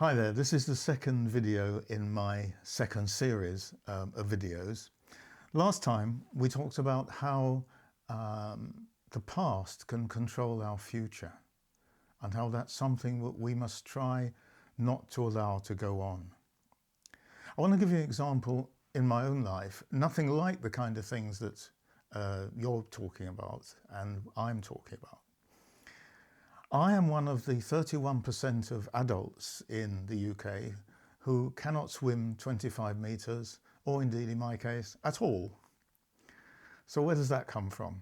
Hi there, this is the second video in my second series of videos. Last time we talked about how the past can control our future and how that's something that we must try not to allow to go on. I want to give you an example in my own life, nothing like the kind of things that you're talking about and I'm talking about. I am one of the 31% of adults in the UK who cannot swim 25 metres, or indeed in my case, at all. So where does that come from?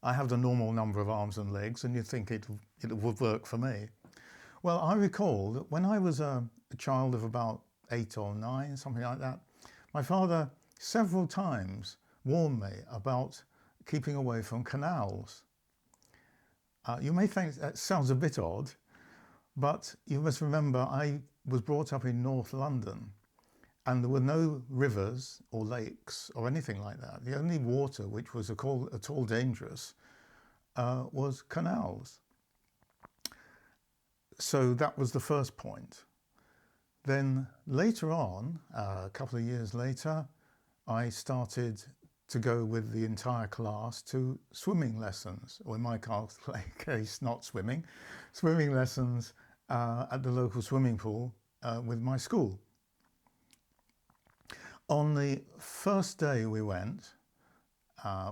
I have the normal number of arms and legs and you'd think it would work for me. Well, I recall that when I was a child of about 8 or 9, something like that, my father several times warned me about keeping away from canals. You may think that sounds a bit odd, but you must remember I was brought up in North London and there were no rivers or lakes or anything like that. The only water which was at all dangerous was canals. So that was the first point. Then later on, a couple of years later, I started to go with the entire class to swimming lessons, or in my case, not swimming, swimming lessons at the local swimming pool with my school. On the first day we went,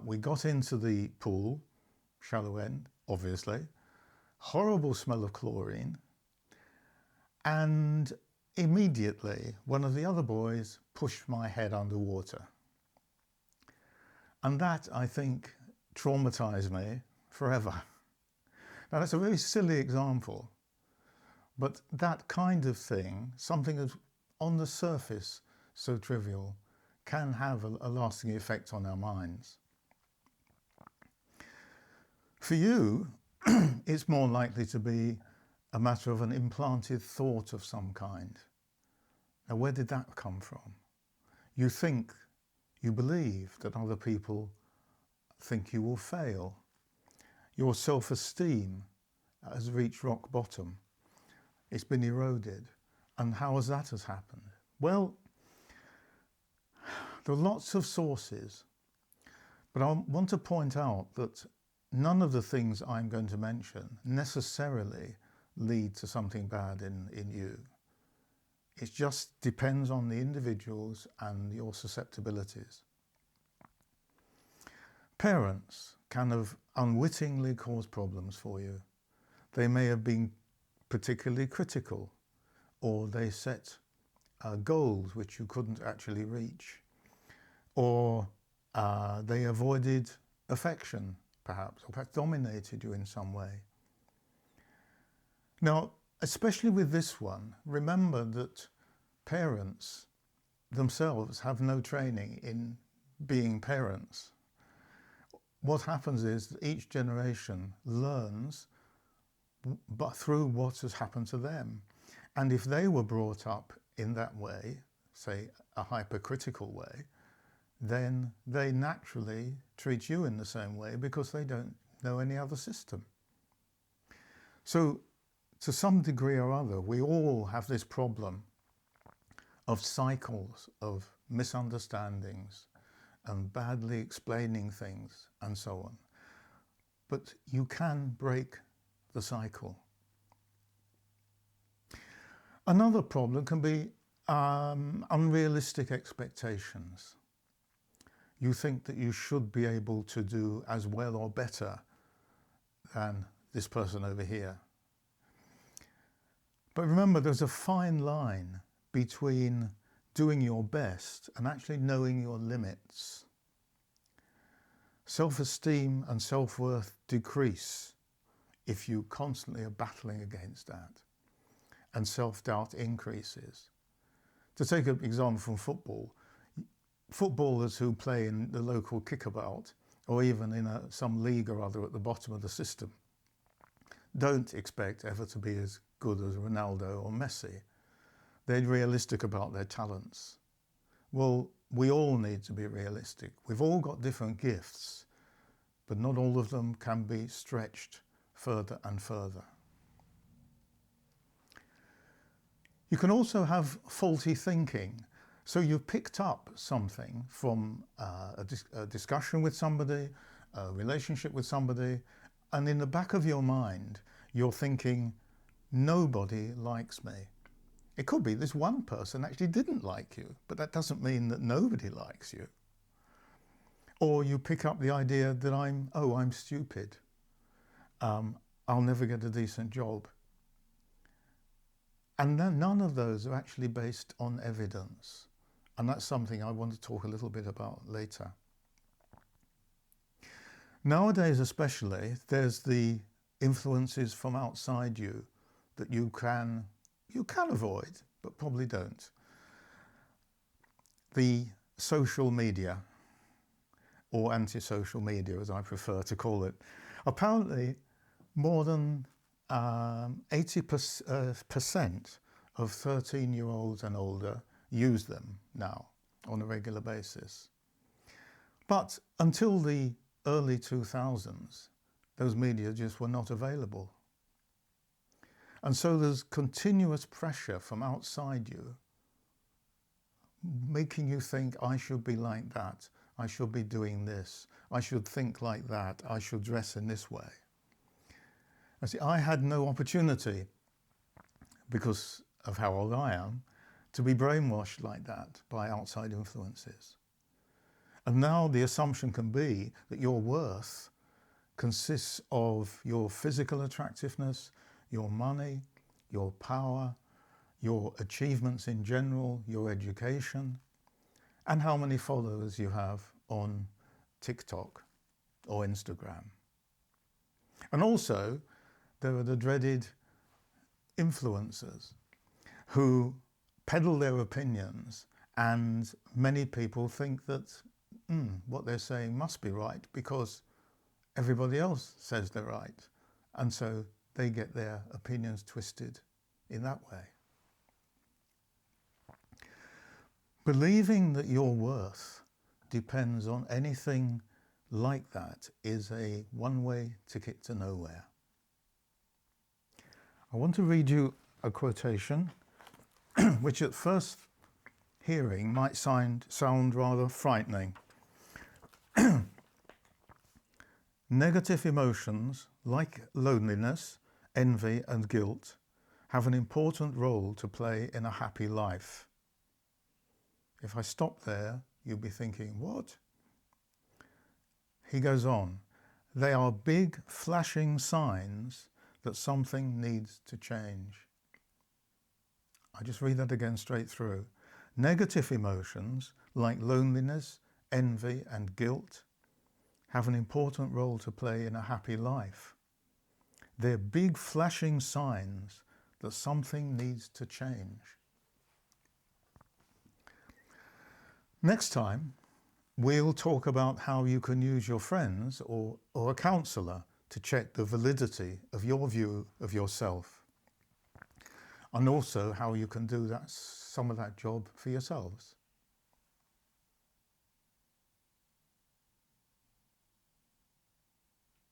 we got into the pool, shallow end, obviously, horrible smell of chlorine, and immediately one of the other boys pushed my head underwater. And that, I think, traumatized me forever. Now, that's a very silly example, but that kind of thing, something that's on the surface so trivial, can have a lasting effect on our minds. For you, it's more likely to be a matter of an implanted thought of some kind. Now, where did that come from? You believe that other people think you will fail. Your self-esteem has reached rock bottom. It's been eroded. And how has that happened? Well, there are lots of sources, but I want to point out that none of the things I'm going to mention necessarily lead to something bad in you. It just depends on the individuals and your susceptibilities. Parents can have unwittingly caused problems for you. They may have been particularly critical, or they set goals which you couldn't actually reach, or they avoided affection, perhaps, or perhaps dominated you in some way. Now, especially with this one, remember that parents themselves have no training in being parents. What happens is that each generation learns but through what has happened to them. And if they were brought up in that way, say a hypercritical way, then they naturally treat you in the same way because they don't know any other system. So to some degree or other, we all have this problem of cycles of misunderstandings and badly explaining things and so on. But you can break the cycle. Another problem can be unrealistic expectations. You think that you should be able to do as well or better than this person over here. But remember, there's a fine line between doing your best and actually knowing your limits. Self-esteem and self-worth decrease if you constantly are battling against that, and self-doubt increases. To take an example from football, footballers who play in the local kickabout or even in some league or other at the bottom of the system don't expect ever to be as good as Ronaldo or Messi. They're realistic about their talents. Well, we all need to be realistic. We've all got different gifts, but not all of them can be stretched further and further. You can also have faulty thinking. So you've picked up something from a discussion with somebody, a relationship with somebody, and in the back of your mind, you're thinking, nobody likes me. It could be this one person actually didn't like you, but that doesn't mean that nobody likes you. Or you pick up the idea that I'm stupid. I'll never get a decent job. And then none of those are actually based on evidence. And that's something I want to talk a little bit about later. Nowadays especially, there's the influences from outside you that you can avoid, but probably don't. The social media, or anti-social media as I prefer to call it. Apparently more than 80% of 13-year-olds and older use them now on a regular basis. But until the early 2000s, those media just were not available. And so there's continuous pressure from outside you, making you think, I should be like that, I should be doing this, I should think like that, I should dress in this way. And see, I had no opportunity, because of how old I am, to be brainwashed like that by outside influences. And now the assumption can be that your worth consists of your physical attractiveness, your money, your power, your achievements in general, your education, and how many followers you have on TikTok or Instagram. And also, there are the dreaded influencers who peddle their opinions, and many people think that what they're saying must be right because everybody else says they're right, and so they get their opinions twisted in that way. Believing that your worth depends on anything like that is a one-way ticket to nowhere. I want to read you a quotation which at first hearing might sound rather frightening. Negative emotions like loneliness, envy and guilt have an important role to play in a happy life. If I stop there, you'll be thinking, what? He goes on, they are big flashing signs that something needs to change. I just read that again straight through. Negative emotions like loneliness, envy and guilt have an important role to play in a happy life. They're big flashing signs that something needs to change. Next time, we'll talk about how you can use your friends or a counsellor to check the validity of your view of yourself, and also how you can do some of that job for yourselves.